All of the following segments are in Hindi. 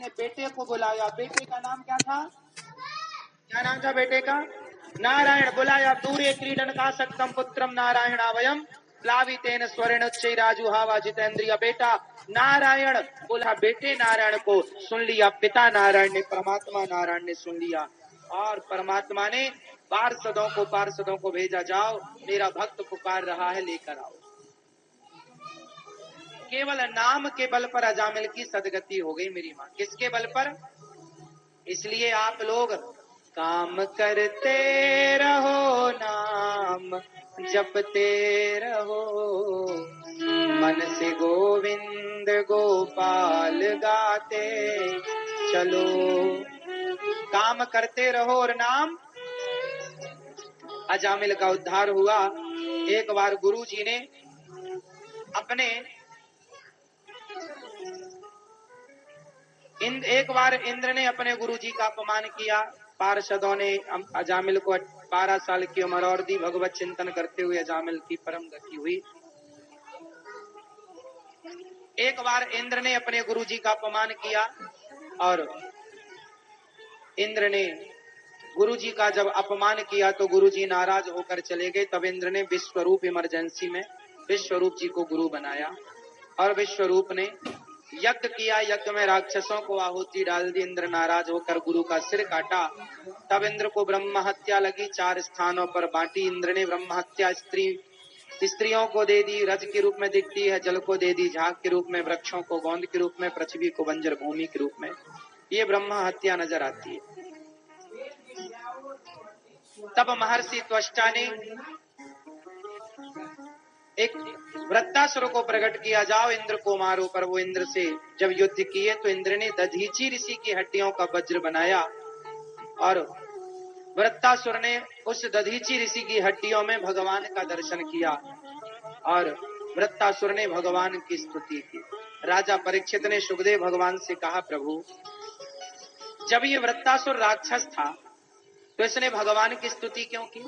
ने बेटे को बुलाया। बेटे का नाम क्या था? क्या नाम था बेटे का? नारायण। बुलाया। दूरे क्रीडन का सक्तम पुत्रम नारायणावयम प्लावितेन स्वर्णोच्चैराजुहावा जितेंद्रिय। बेटा नारायण बोला। बेटे नारायण को सुन लिया। पिता नारायण ने, परमात्मा नारायण ने सुन लिया और परमात्मा ने पार्षदों को भेजा, जाओ मेरा भक्त पुकार रहा है, लेकर आओ। केवल नाम के बल पर अजामिल की सदगति हो गई मेरी मां। किसके बल पर? इसलिए आप लोग काम करते रहो, नाम जपते रहो, मन से गोविंद गोपाल गाते चलो। काम करते रहो और नाम। अजामिल का उद्धार हुआ। एक बार गुरुजी ने एक बार इंद्र ने अपने गुरुजी का अपमान किया। पार्षदों ने अजामिल को 12 साल की उम्र और दी। भगवत चिंतन करते हुए अजामिल की परम गति हुई। एक बार इंद्र ने अपने गुरुजी का अपमान किया और इंद्र ने गुरुजी का जब अपमान किया तो गुरुजी नाराज होकर चले गए। तब इंद्र ने विश्वरूप इमरजेंसी में विश्वरूप जी को गुरु बनाया और विश्वरूप ने यज्ञ किया। यज्ञ में राक्षसों को आहुति डाल दी। इंद्र नाराज होकर गुरु का सिर काटा। तब इंद्र को ब्रह्म हत्या लगी। 4 स्थानों पर बांटी। इंद्र ने ब्रह्म हत्या स्त्रियों को दे दी, रज के रूप में दिखती है। जल को दे दी झाग के रूप में, वृक्षों को गोंद के रूप में, पृथ्वी को बंजर भूमि के रूप में। ये ब्रह्म हत्या नजर आती है। तब महर्षि त्वष्टा ने एक वृत्तासुर को प्रकट किया, जाओ इंद्र को मारो। पर वो इंद्र से जब युद्ध किए तो इंद्र ने दधीची ऋषि की हड्डियों का वज्र बनाया और वृत्तासुर ने उस दधीची ऋषि की हड्डियों में भगवान का दर्शन किया और वृत्तासुर ने भगवान की स्तुति की। राजा परीक्षित ने सुखदेव भगवान से कहा, प्रभु जब ये वृत्तासुर राक्षस था तो इसने भगवान की स्तुति क्यों की?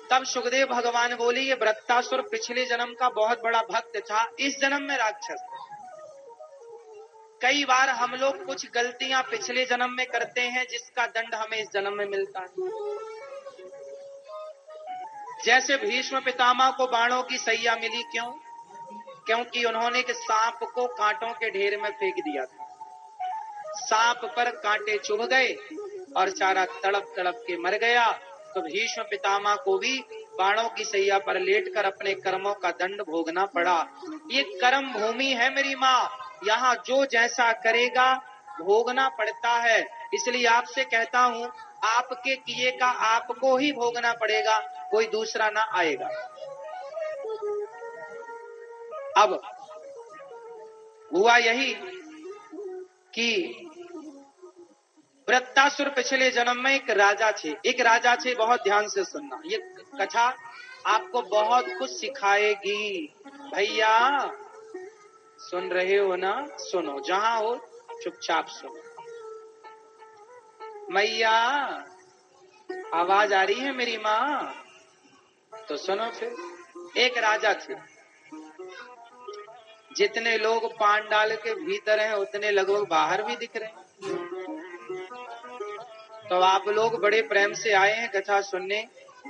तब सुखदेव भगवान बोले, ये वृत्तासुर पिछले जन्म का बहुत बड़ा भक्त था, इस जन्म में राक्षस। कई बार हम लोग कुछ गलतियां पिछले जन्म में करते हैं जिसका दंड हमें इस जन्म में मिलता है। जैसे भीष्म पितामह को बाणों की सैया मिली, क्यों? क्योंकि उन्होंने एक सांप को कांटों के ढेर में फेंक दिया था। सांप पर कांटे चुभ गए और चारा तड़प तड़प के मर गया। तो भीष्म पितामह को भी बाणों की सैया पर लेटकर अपने कर्मों का दंड भोगना पड़ा। ये कर्म भूमि है मेरी माँ, यहाँ जो जैसा करेगा भोगना पड़ता है। इसलिए आपसे कहता हूँ, आपके किए का आपको ही भोगना पड़ेगा, कोई दूसरा ना आएगा। अब हुआ यही कि वृत्तासुर पिछले जन्म में एक राजा थे। बहुत ध्यान से सुनना, ये कथा आपको बहुत कुछ सिखाएगी। भैया सुन रहे हो ना? सुनो, जहां हो चुपचाप सुनो। मैया आवाज आ रही है मेरी माँ? तो सुनो फिर। एक राजा थे, जितने लोग पांडाल के भीतर हैं उतने लोग बाहर भी दिख रहे हैं। तो आप लोग बड़े प्रेम से आए हैं कथा सुनने,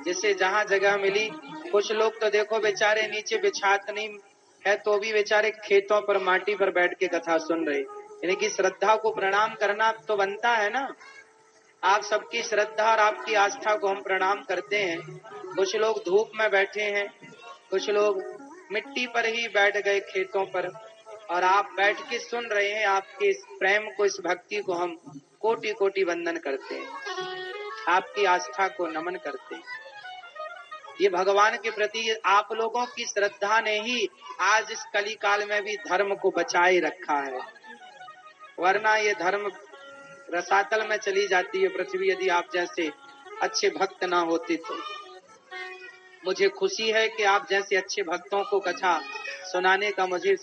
जिसे जहां जगह मिली। कुछ लोग तो देखो बेचारे नीचे बिछात नहीं है तो भी बेचारे खेतों पर माटी पर बैठ के कथा सुन रहे। यानी कि श्रद्धा को प्रणाम करना तो बनता है ना। आप सबकी श्रद्धा और आपकी आस्था को हम प्रणाम करते हैं। कुछ लोग धूप में बैठे हैं, कुछ लोग मिट्टी पर ही बैठ गए खेतों पर, और आप बैठ के सुन रहे हैं। आपके इस प्रेम को, इस भक्ति को हम कोटि कोटि वंदन करते हैं, आपकी आस्था को नमन करते हैं। ये भगवान के प्रति आप लोगों की श्रद्धा ने ही आज इस कली काल में भी धर्म को बचाए रखा है, वरना ये धर्म रसातल में चली जाती है पृथ्वी, यदि आप जैसे अच्छे भक्त ना होते तो। मुझे खुशी है कि आप जैसे अच्छे भक्तों को कथा सुनाने का मुझे